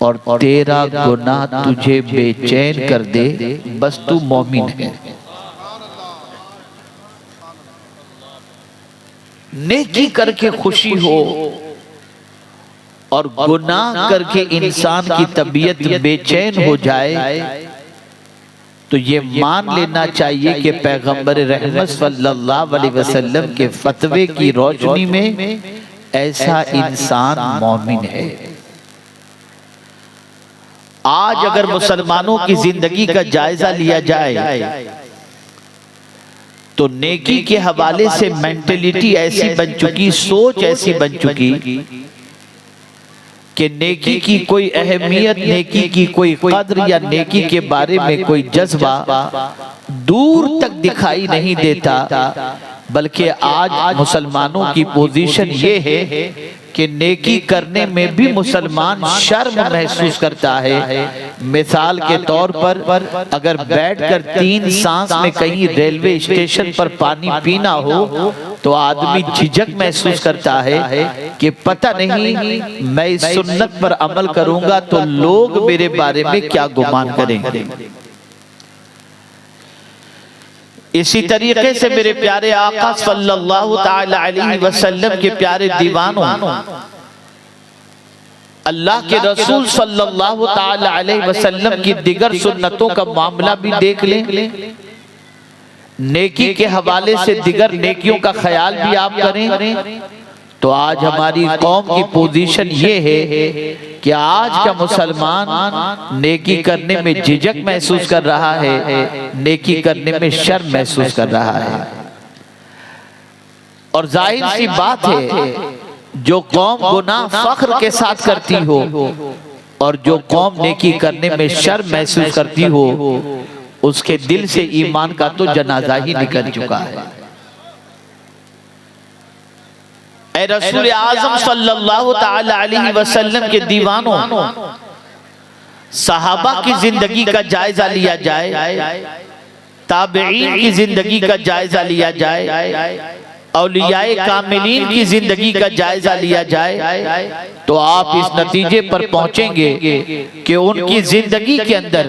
और तेरा गुनाह तुझे बेचैन कर दे, बस तू मोमिन है। नेकी करके खुशी हो और गुनाह करके इंसान की तबीयत बेचैन हो जाए तो ये मान लेना चाहिए कि पैगंबर रहमत सल्लल्लाहु अलैहि वसल्लम के फतवे की रोशनी में ऐसा इंसान मोमिन है। आज अगर मुसलमानों की जिंदगी का जायजा लिया जाए तो नेकी के हवाले से मेंटेलिटी ऐसी बन चुकी, सोच ऐसी बन चुकी कि नेकी की कोई अहमियत, नेकी की कोई कद्र या नेकी के बारे में कोई जज्बा दूर तक दिखाई नहीं देता। बल्कि आज मुसलमानों की पोजीशन ये है कि नेकी करने में भी मुसलमान शर्म महसूस करता है। मिसाल के तौर पर अगर बैठकर 3 सांस में कहीं रेलवे स्टेशन पर पानी पीना हो तो आदमी झिझक महसूस करता है कि पता नहीं मैं इस सुन्नत पर अमल करूंगा तो लोग मेरे बारे में क्या गुमान करेंगे। इसी तरीके से मेरे प्यारे आका सल्लल्लाहु ताला अलैहि वसल्लम के प्यारे दीवानों, अल्लाह के रसूल सल्लल्लाहु ताला अलैहि वसल्लम की दिगर सुन्नतों का मामला भी देख लें। नेकी के हवाले से दिगर नेकियों का ख्याल भी आप करें तो आज हमारी कौम की पोजीशन ये है कि आज का मुसलमान नेकी करने में झिझक महसूस कर रहा है, नेकी करने में शर्म महसूस कर रहा है। और जाहिर सी बात है, जो कौम गुनाह फख्र के साथ करती हो और जो कौम नेकी करने में शर्म महसूस करती हो, उसके दिल से ईमान का तो जनाजा ही निकल चुका है। ऐ रसूल आज़म सल्लल्लाहु ताला अलैहि वसल्लम के दीवानों, सहाबा की जिंदगी का जायजा लिया जाए, ताबईन की जिंदगी का जायजा लिया जाए, औलियाए कामिलीन की जिंदगी का जायजा लिया जाए तो आप इस नतीजे पर पहुंचेंगे कि उनकी जिंदगी के अंदर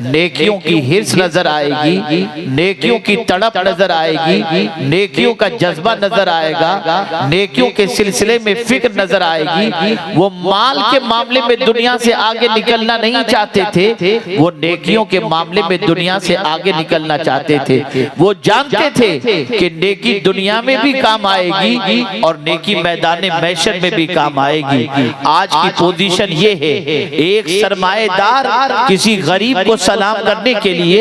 नेकियों की हिर्स नजर आएगी, नेकियों की तड़प नजर आएगी, नेकियों का जज्बा नजर आएगा, नेकियों के सिलसिले में फिक्र नजर आएगी। वो माल के मामले में दुनिया से आगे निकलना नहीं चाहते थे, वो नेकियों के मामले में दुनिया से आगे निकलना चाहते थे। वो जानते थे कि नेकी दुनिया में भी काम आएगी और नेकी मैदान महशर में भी काम आएगी। आज की पोजीशन ये है, एक सरमाएदार किसी गरीब को सलाम करने के लिए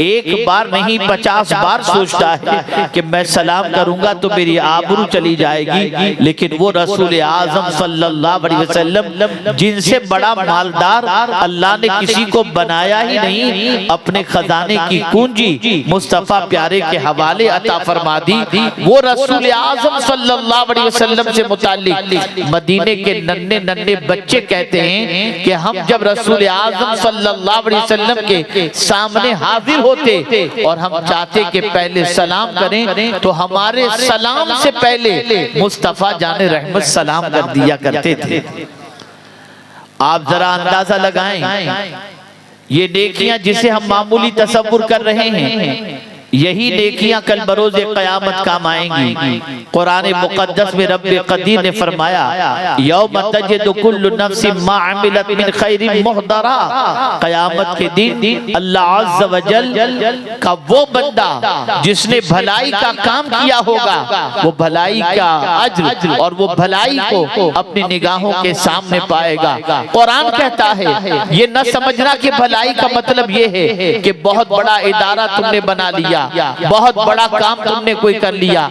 एक बार नहीं 50 बार सोचता है कि मैं सलाम करूंगा तो मेरी आबरू चली जाएगी। लेकिन वो रसूल आज़म सल्लल्लाहु अलैहि वसल्लम, जिनसे बड़ा मालदार अल्लाह ने किसी को बनाया ही नहीं, अपने खजाने की कुंजी मुस्तफा प्यारे के हवाले अता फरमा दी। वो रसूल आज़म सल्लल्लाहु अलैहि वसल्लम से मुताल्लिक मदीने के नन्हे नन्हे बच्चे कहते हैं कि हम जब रसूल आज़म सल्लल्लाहु अलैहि वसल्लम के सामने हाजिर होते और हम चाहते कि पहले सलाम करें तो हमारे सलाम से पहले मुस्तफा जाने रहमत सलाम कर दिया करते थे। आप जरा अंदाजा लगाएं, ये नेकियां जिसे हम मामूली तसव्वुर कर रहे हैं, यही नेकियां कल बरोज़ क़यामत काम आएंगी। कुरान मुक़द्दस में रब्बे क़दीर ने फरमाया, यौम तजिदु कुल्लु नफ्सिन मा अमिलत मिन खैरिन मुहदरा। क़यामत के दिन अल्लाह अज़्ज़ व जल का वो बंदा जिसने भलाई का काम किया होगा, वो भलाई का अज्र और वो भलाई को अपनी निगाहों के सामने पाएगा। कुरान कहता है ये न समझना कि भलाई का मतलब ये है कि बहुत बड़ा इदारा तुमने बना लिया, बहुत बड़ा काम तुमने कोई कर लिया,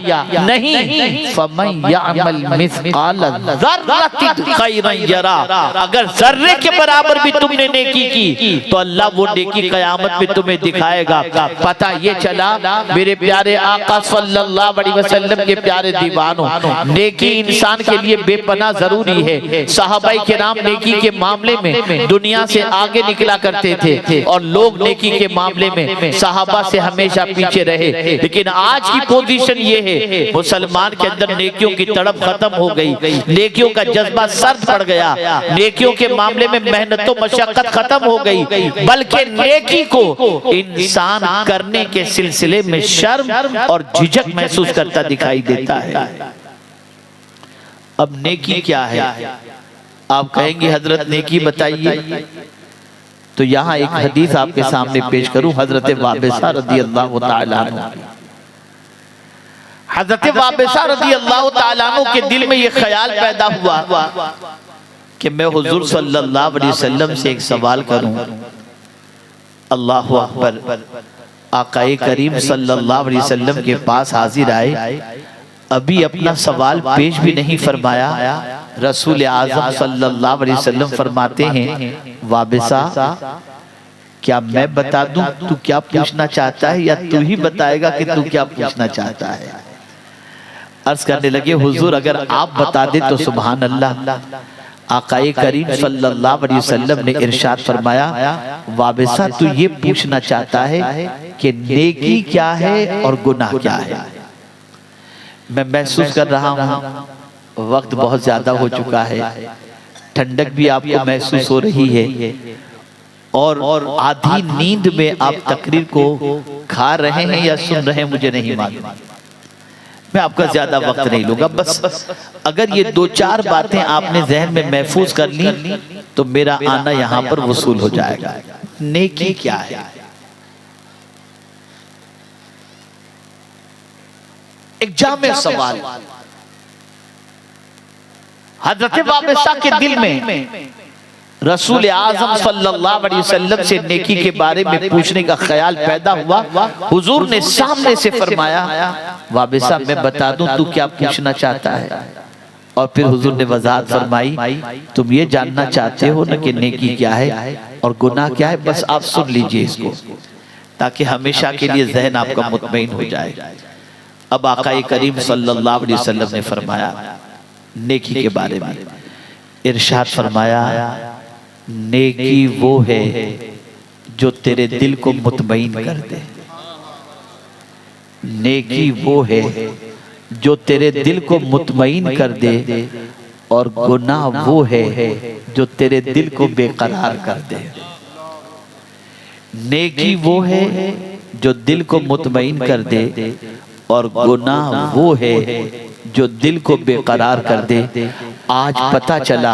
नहीं। फमन यअमल मिस्क़ाल ज़र्रतिन खैरन यरा। अगर जर्रे के बराबर भी तुमने नेकी की तो अल्लाह वो नेकी क़यामत में तुम्हें दिखाएगा। पता ये चला मेरे प्यारे आका सल्लल्लाहु अलैहि वसल्लम के प्यारे दीवानों, नेकी इंसान के लिए बेपनाह जरूरी है। सहाबाए किराम नेकी के मामले में दुनिया से आगे निकला करते थे और लोग नेकी के मामले में सहाबा से हमेशा पीछे रहे। लेकिन आज की पोजीशन ये है, मुसलमान के अंदर नेकियों की तड़प खत्म हो गई, नेकियों का जज्बा सर्द पड़ गया, नेकियों के मामले में मेहनत मशक्कत खत्म हो गई, बल्कि नेकी को इंसान करने के सिलसिले में शर्म और झिझक महसूस करता दिखाई देता है। अब नेकी क्या है? आप कहेंगे हजरत नेकी बताइए, तो यहाँ एक हदीस आपके सामने पेश करूं। हजरत वाबिसा रज़ियल्लाहु ताला अन्हु, हजरत वाबिसा रज़ियल्लाहु ताला अन्हु के दिल में ये ख्याल पैदा हुआ कि मैं हुजूर सल्लल्लाहु अलैहि वसल्लम से एक सवाल करूं। अल्लाहु अकबर। आकाए करीम सल्लल्लाहु अलैहि वसल्लम के पास हाजिर आए, अभी अपना सवाल पेश भी नहीं फरमाया, रसूल आज़म सल्लल्लाहु अलैहि वसल्लम फरमाते हैं, वाबिसा क्या मैं बता दूं तू क्या पूछना चाहता है, या तू ही बताएगा कि तू क्या पूछना चाहता है? अर्ज करने लगे, हुजूर अगर आप बता दे तो सुभान अल्लाह। आकाए करीम सल्लल्लाहु अलैहि वसल्लम ने इरशाद फरमाया, वाबिसा तू ये पूछना चाहता है कि नेकी क्या है और गुनाह क्या है? मैं महसूस कर रहा हूँ वक्त बहुत ज्यादा हो चुका है, ठंडक भी आपको महसूस हो रही है, और आधी नींद में आप तकरीर को खा रहे हैं या सुन रहे हैं मुझे नहीं मालूम। मैं आपका ज्यादा वक्त नहीं लूंगा, बस अगर ये दो चार बातें आपने जहन में महफूज कर ली तो मेरा आना यहाँ पर वसूल हो जाएगा। नेकी क्या है? एक जामे सवाल। हजरत वाबिसा के दिल में रसूल आज़म सल्लल्लाहु अलैहि वसल्लम से नेकी के बारे में पूछने का ख्याल पैदा हुआ। हुजूर ने सामने से फरमाया, वाबिसा मैं बता दूं तू क्या पूछना चाहता है? और फिर हुजूर ने वजाहत फरमाई, तुम ये जानना चाहते हो ना कि नेकी क्या है और गुनाह क्या है? बस आप सुन लीजिए इसको, ताकि हमेशा के लिए जहन आपका मुतमईन हो जाए। अब आकाए करीम सल्लल्लाहु अलैहि वसल्लम ने फरमाया नेकी के बारे में, इरशाद फरमाया, नेकी वो है जो तेरे दिल को मुतमईन कर दे। नेकी वो है जो तेरे दिल को मुतमईन कर दे, और गुनाह वो है जो तेरे दिल को बेकरार कर दे। नेकी वो है जो दिल को मुतमईन कर दे, और गुनाह वो है जो दिल को बेकरार कर दे। आज पता चला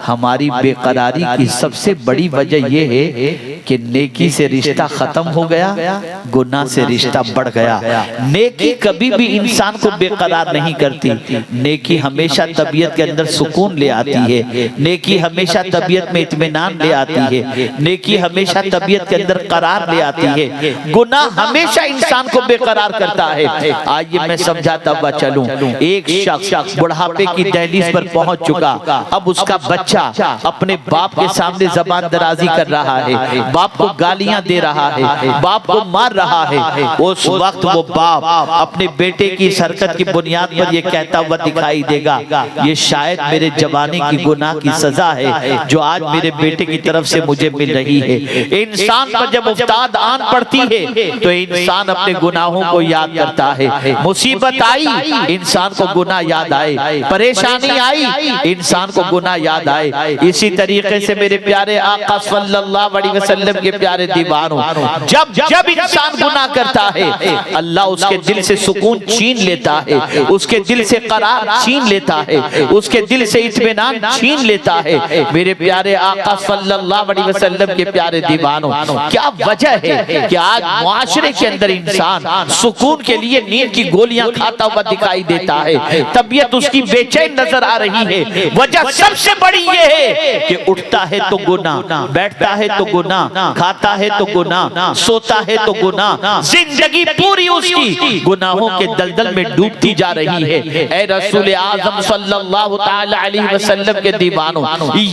हमारी बेकरारी की सबसे बड़ी वजह यह है कि नेकी से रिश्ता खत्म हो गया, गुनाह से रिश्ता बढ़ गया। नेकी कभी भी इंसान को बेकरार नहीं करती। नेकी हमेशा तबीयत के अंदर सुकून ले आती है, नेकी हमेशा तबीयत में इत्मीनान ले आती है, नेकी हमेशा तबीयत के अंदर करार ले आती है। गुनाह हमेशा इंसान को बेकरार करता है। आइए मैं समझाता हुआ चलूं। एक शख्स बुढ़ापे की दहलीज पर पहुंच चुका, अब उसका बच्चा अपने बाप के सामने जबान दराजी कर रहा है, बाप को गालियां दे रहा है, बाप को मार रहा है। उस वक्त वो बाप अपने बेटे की इस हरकत की बुनियाद पर ये कहता हुआ दिखाई देगा, ये शायद मेरे जवानी की गुनाह की सजा है जो आज मेरे बेटे की तरफ से मुझे मिल रही है। इंसान पर जब उफ्ताद आन पड़ती है तो इंसान अपने गुनाहों को याद करता है। मुसीबत आई, इंसान को गुनाह याद आए, परेशानी आई, इंसान को गुनाह याद आए। इसी तरीके से मेरे प्यारे आका सल्लल्लाहु अलैहि वसल्लम के प्यारे दीवानों, जब जब इंसान गुनाह करता है अल्लाह उसके दिल से सुकून छीन लेता है, उसके दिल से करार छीन लेता है, उसके दिल से इत्मीनान छीन लेता है। मेरे प्यारे आका सल्लल्लाहु अलैहि वसल्लम के प्यारे दीवानों, क्या वजह है कि आज मुआशरे के अंदर इंसान सुकून के लिए नींद की गोलियां खाता हुआ दिखाई देता है, तबीयत उसकी बेचैन नजर आ रही है। वजह सबसे बड़ी ये है कि उठता है तो गुनाह, बैठता है तो गुनाह, खाता है तो गुनाह, सोता है तो गुनाह, जिंदगी पूरी उसकी गुनाहों के दलदल में डूबती जा रही है। ऐ रसूल आज़म सल्लल्लाहु ताला अलैहि वसल्लम के दीवानों,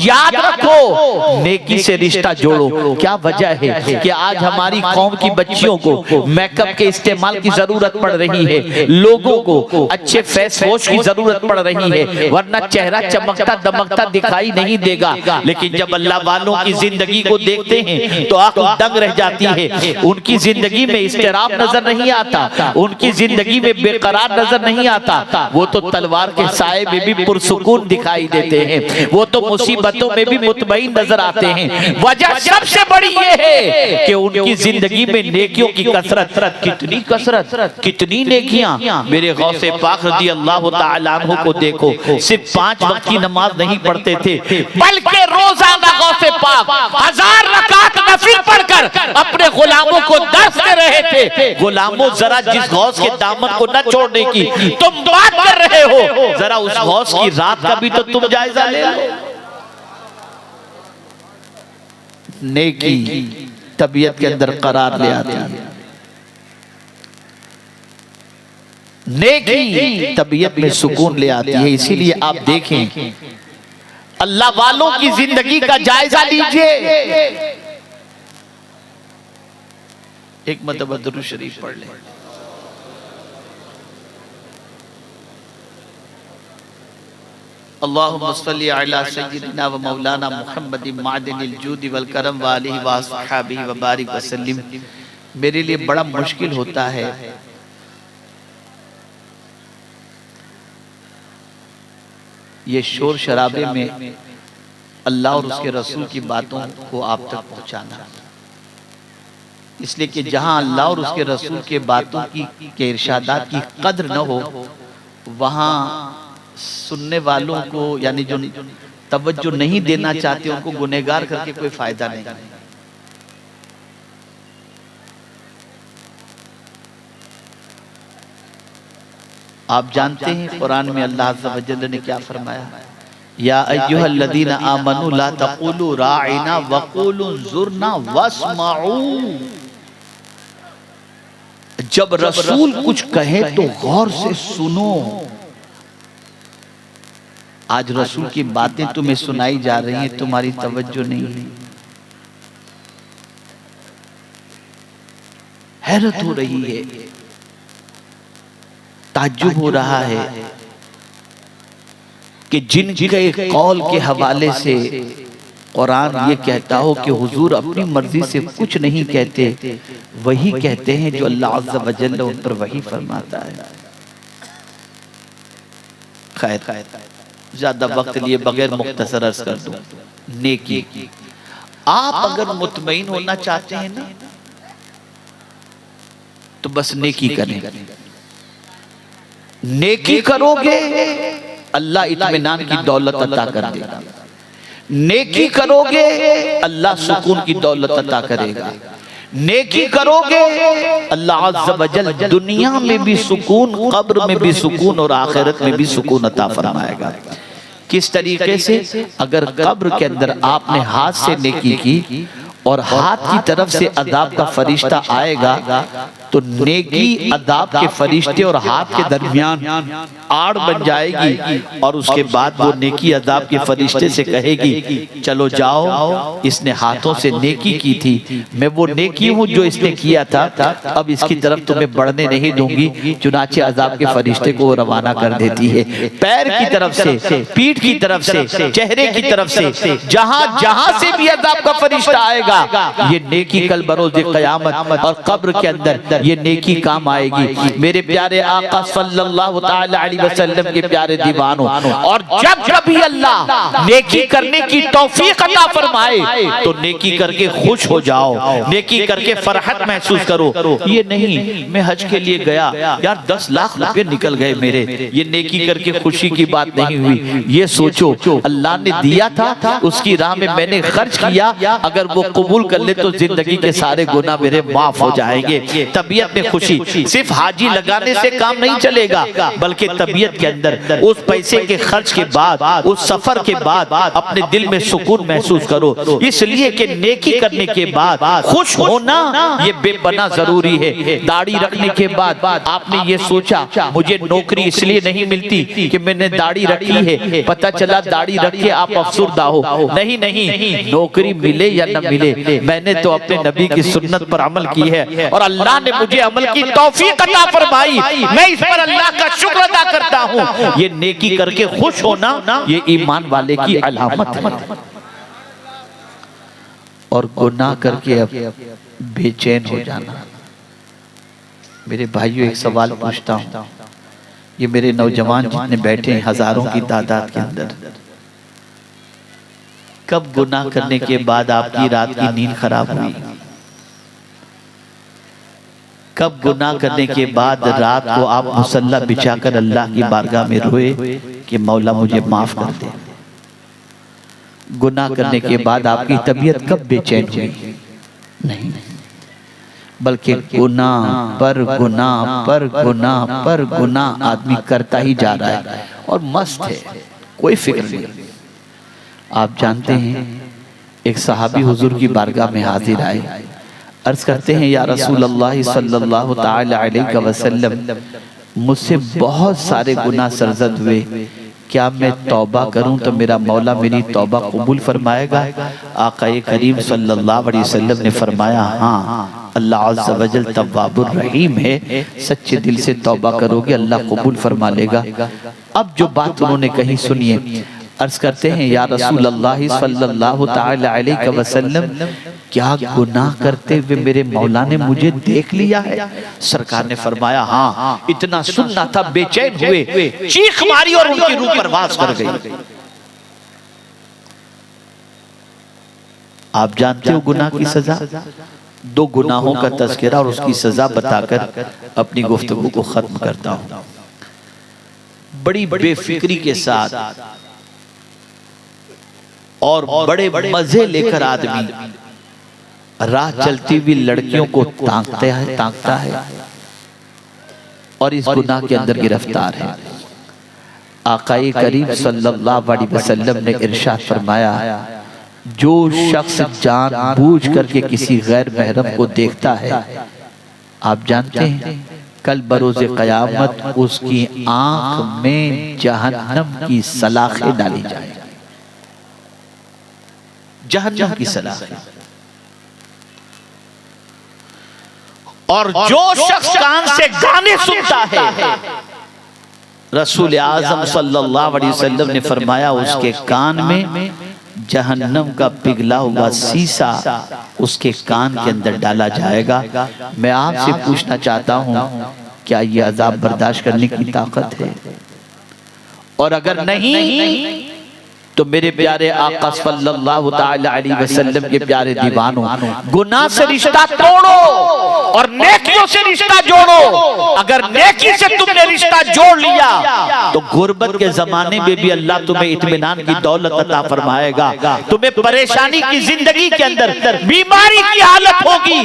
याद रखो, नेकी से रिश्ता जोड़ो। क्या वजह है कि आज हमारी कौम की बच्चियों को मेकअप के इस्तेमाल की जरूरत पड़ रही है, लोगों को अच्छे फेस वॉश की जरूरत पड़ रही है, वरना चेहरा चमकता दमकता दिखाई नहीं देगा। लेकिन जब अल्लाह वालों की जिंदगी को देखते हैं, हैं तो आंख दंग रह जाती है। उनकी जिंदगी में इस्तिराब नजर नहीं आता, उनकी जिंदगी में बेकरार नजर नहीं आता। वो तो तलवार के साए में भी पुरसुकून दिखाई देते हैं, वो तो मुसीबतों में भी मुतमईन नजर आते हैं। वजह सबसे बड़ी ये है कि उनकी जिंदगी में नेकियों की कसरत। कितनी कसरत, कितनी नेकियां। मेरे गौसे पाक रज़ी अल्लाह तआला अन्हु को देखो, सिर्फ 5 वक्त की नमाज नहीं पढ़ते थे, बल्कि रोजाना गौसे पाक 1000 रकात नफिल पढ़कर अपने गुलामों को दर्स दे रहे थे। गुलामों, जरा जिस गौस के दामन को न छोड़ने की तुम बात कर रहे हो, जरा उस गौस की रात का भी तो तुम जायजा ले लो। नेकी तबीयत के अंदर करार ले आती है, नेकी तबीयत में सुकून ले आती है। इसीलिए आप देखें, अल्लाह वालों की जिंदगी का जायजा लीजिए। एक मरतबा दुरूद शरीफ पढ़ लें। अल्लाहुम्मा सल्ली अला सय्यिदिना व मौलाना मुहम्मदिन मादिनिल जूदि वल करम व आलिहि व अस्हाबिहि व बारिक व सल्लिम। मेरे लिए बड़ा मुश्किल होता है ये शोर शराबे में अल्लाह और उसके रसूल की बातों को आप तक पहुंचाना, इसलिए कि जहां अल्लाह और उसके रसूल के बातों की के इरशादात की कद्र न हो, वहां सुनने वालों को यानी जो तवज्जो नहीं देना चाहते उनको गुनहगार करके कोई फायदा नहीं। आप जानते हैं कुरान में अल्लाह अज़्ज़ा व जल्ल ने क्या फरमाया, या अय्युहल्लज़ीना आमनू ला तक़ूलू राइना वक़ूलू ज़ुरना वस्मऊ। जब रसूल कुछ कहे तो गौर से सुनो। आज रसूल की बातें तुम्हें सुनाई जा रही हैं, तुम्हारी तवज्जो नहीं है। हैरत हो रही है, ताज्जुब हो रहा है कि जिनके कौल के हवाले से कुरान ये कहता हो कि हुजूर अपनी मर्जी से कुछ नहीं कहते, वही कहते हैं जो अल्लाह अज़्ज़ा व जल्ल उन पर वही फरमाता है। खैर, ज्यादा वक्त लिए बगैर मुख्तसर अर्ज कर दूं, नेकी। आप अगर मुतमईन होना चाहते हैं ना, तो बस नेकी करें। नेकी करोगे अल्लाह इत्मीनान की दौलत अता कर देगा, नेकी करोगे अल्लाह सुकून की दौलत अता करेगा, नेकी करोगे अल्लाह अज़्ज़ा व जल दुनिया में भी सुकून, कब्र में भी सुकून और आखिरत में भी सुकून अता फरमाएगा। किस तरीके से? अगर कब्र के अंदर आपने हाथ से नेकी की और हाथ की तरफ से अदाब का फरिश्ता आएगा, तो नेकी अदाब के फरिश्ते और हाथ के दरमियान आड़ बन जाएगी, और उसके बाद वो नेकी अदाब के फरिश्ते से कहेगी चलो जाओ, इसने हाथों से नेकी की थी, मैं वो नेकी हूँ जो इसने किया था, अब इसकी तरफ तुम्हें बढ़ने नहीं दूंगी। चुनाचे अदाब के फरिश्ते को रवाना कर देती है, पैर की तरफ से, पीठ की तरफ से, चेहरे की तरफ से, जहां जहां से भी अदाब का फरिश्ता आएगा, ये नेकी कल बरोज़ क़यामत और कब्र के अंदर ये नेकी काम आएगी। मेरे प्यारे आका सल्लल्लाहु तआला अलैहि वसल्लम के प्यारे दीवानों, और जब कभी अल्लाह नेकी करने की तौफीक अता फरमाए तो नेकी करके खुश हो जाओ, नेकी करके फरहत महसूस करो। ये नहीं मैं हज के लिए गया यार 10 लाख रुपए निकल गए मेरे, ये नेकी करके खुशी की बात नहीं हुई। ये सोचो अल्लाह ने दिया था, उसकी राह में मैंने खर्च किया, अगर वो कबूल कर ले तो जिंदगी के सारे गुनाह मेरे माफ हो जाएंगे। तबीयत में खुशी, सिर्फ हाजी लगाने से काम नहीं चलेगा, बल्कि तबीयत के अंदर उस पैसे के खर्च के बाद, उस सफर के बाद अपने दिल में सुकून महसूस करो। इसलिए कि नेकी करने के बाद खुश होना ये बेपना जरूरी है। दाढ़ी रखने के बाद आपने ये सोचा मुझे नौकरी इसलिए नहीं मिलती कि मैंने दाढ़ी रखी है, पता चला दाढ़ी रख के आप अफसुर्दा हो। नहीं नहीं, नौकरी मिले या न मिले, मैंने तो अपने नबी की सुन्नत पर अमल की है और अल्लाह ने मुझे अमल की तौफीक अता फरमाई, मैं इस पर अल्लाह का शुक्र अदा करता हूँ। ये नेकी करके खुश होना ये ईमान वाले की अलामत है। और गुनाह करके अब बेचैन हो जाना। मेरे भाइयों, एक सवाल पूछता हूँ, ये मेरे नौजवान जितने बैठे हैं हजारों की तादाद के अंदर, कब गुनाह करने के बाद आपकी रात की नींद खराब हुई? कब गुनाह करने के बाद रात को आप मुसल्ला बिछाकर अल्लाह की बारगाह में रोए कि मौला मुझे माफ कर दे? गुनाह करने के बाद आपकी तबीयत कब बेचैन हुई? नहीं, बल्कि गुनाह पर गुनाह पर गुनाह पर गुनाह आदमी करता ही जा रहा है और मस्त है, कोई फिक्र नहीं। आप जानते हैं, एक सहाबी हुजूर की बारगाह में हाजिर आए, अर्ज करते हैं, या रसूल अल्लाह सल्लल्लाहु ताला अलैहि वसल्लम, मुझसे बहुत सारे गुनाह सरजद हुए, क्या मैं तौबा करूं तो मेरा मौला मेरी तौबा कबूल फरमाएगा? आक़ाए करीम सल्लल्लाहु अलैहि वसल्लम ने फरमाया, हाँ, अल्लाह अज़्ज़ व जल तव्वाबुर रहीम है, सच्चे दिल से तौबा करोगे अल्लाह कबूल फरमा लेगा। अब जो बात उन्होंने कही सुनिए, अर्ज करते हैं, या रसूल अल्लाह सल्लल्लाहु ताला अलैहि वसल्लम, क्या गुनाह करते हुए मेरे मौला ने मुझे देख लिया है? सरकार ने फरमाया, हाँ, इतना सुनना था, बेचैन हुए, चीख मारी और उनकी रूह परवास कर गई। आप जानते हो गुनाह की सजा? दो गुनाहों का तज़किरा और उसकी सजा बताकर अपनी गुफ्तगू को खत्म करता हूं। बड़ी बेफिक्री के साथ और बड़े मजे लेकर आदमी राह चलती हुई लड़कियों को ताकता है और इस गुनाह के अंदर गिरफ्तार है। आक़ाए करीम सल्लल्लाहु अलैहि वसल्लम ने इरशाद फरमाया, जो शख्स जानबूझ करके किसी गैर महरम को देखता है, आप जानते हैं कल बरोज़े क़यामत उसकी आंख में जहन्नम की सलाखें डाली जाए, जहन्नम की सलाखें। और जो शख्स कान से गाने सुनता है, रसूल आज़म सल्लल्लाहु अलैहि वसल्लम ने फरमाया, उसके कान में जहन्नम का पिघला हुआ शीशा उसके कान के अंदर डाला जाएगा। मैं आपसे पूछना चाहता हूं, क्या ये अजाब बर्दाश्त करने की ताकत है? और अगर नहीं तो मेरे प्यारे आका सल्लल्लाहु ताला अलैहि वसल्लम के प्यारे दीवानों, गुनाह से रिश्ता तोड़ो और नेकियों से रिश्ता जोड़ो। अगर नेकी से तुमने रिश्ता जोड़ लिया तो गुर्बत के जमाने में भी अल्लाह तुम्हें इत्मीनान की दौलत अता फरमाएगा। तुम्हें परेशानी की जिंदगी के अंदर बीमारी की हालत होगी,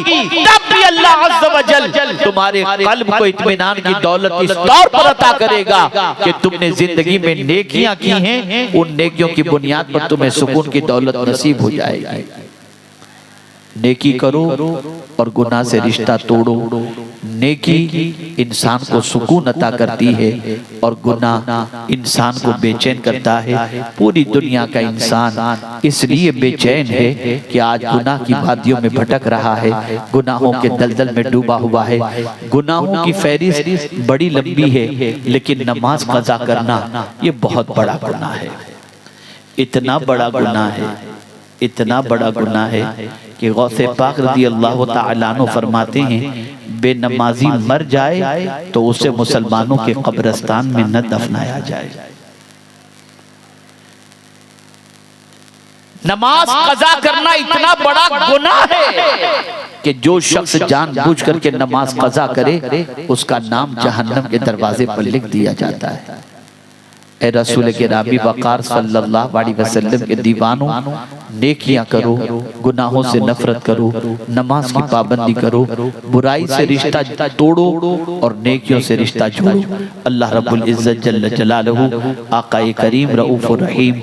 तब भी अल्लाह अज़्ज़ व जल तुम्हारे कल्ब को इत्मीनान की दौलत इस तौर पर अता करेगा कि तुमने जिंदगी में नेकियां की हैं, उन नेकियों की बुनियाद पर तुम्हें सुकून की दौलत नसीब हो जाएगी। नेकी करो और गुनाह से रिश्ता तोड़ो। नेकी इंसान को सुकून अता करती है और गुनाह इंसान को बेचैन करता है। पूरी दुनिया का इंसान इसलिए बेचैन है कि आज गुनाह की वादियों में भटक रहा है, गुनाहों के दलदल में डूबा हुआ है। गुनाहों की फहरिस्त बड़ी लंबी है, लेकिन नमाज कज़ा करना ये बहुत बड़ा गुनाह है। इतना बड़ा गुनाह है, इतना बड़ा गुनाह है कि गौसे पाक रज़ी अल्लाह तआला अन्हु फरमाते हैं, बेनमाजी मर जाए तो उसे मुसलमानों के कब्रिस्तान में न दफनाया जाए। नमाज कज़ा करना इतना बड़ा गुनाह है कि जो शख्स जानबूझ करके नमाज कज़ा करे उसका नाम जहन्नम के दरवाजे पर लिख दिया जाता है। ए रसूल के राबी वक़ार सल्लल्लाहु अलैहि वसल्लम के दीवानों, नेकियां करो, गुनाहों से नफरत करो, नमाज की पाबंदी करो, बुराई से रिश्ता तोड़ो और नेकियों से रिश्ता जोड़ो। अल्लाह रब्बुल इज्जत जल्ल जलालहू, आक़ाए करीम रऊफ़ुर रहीम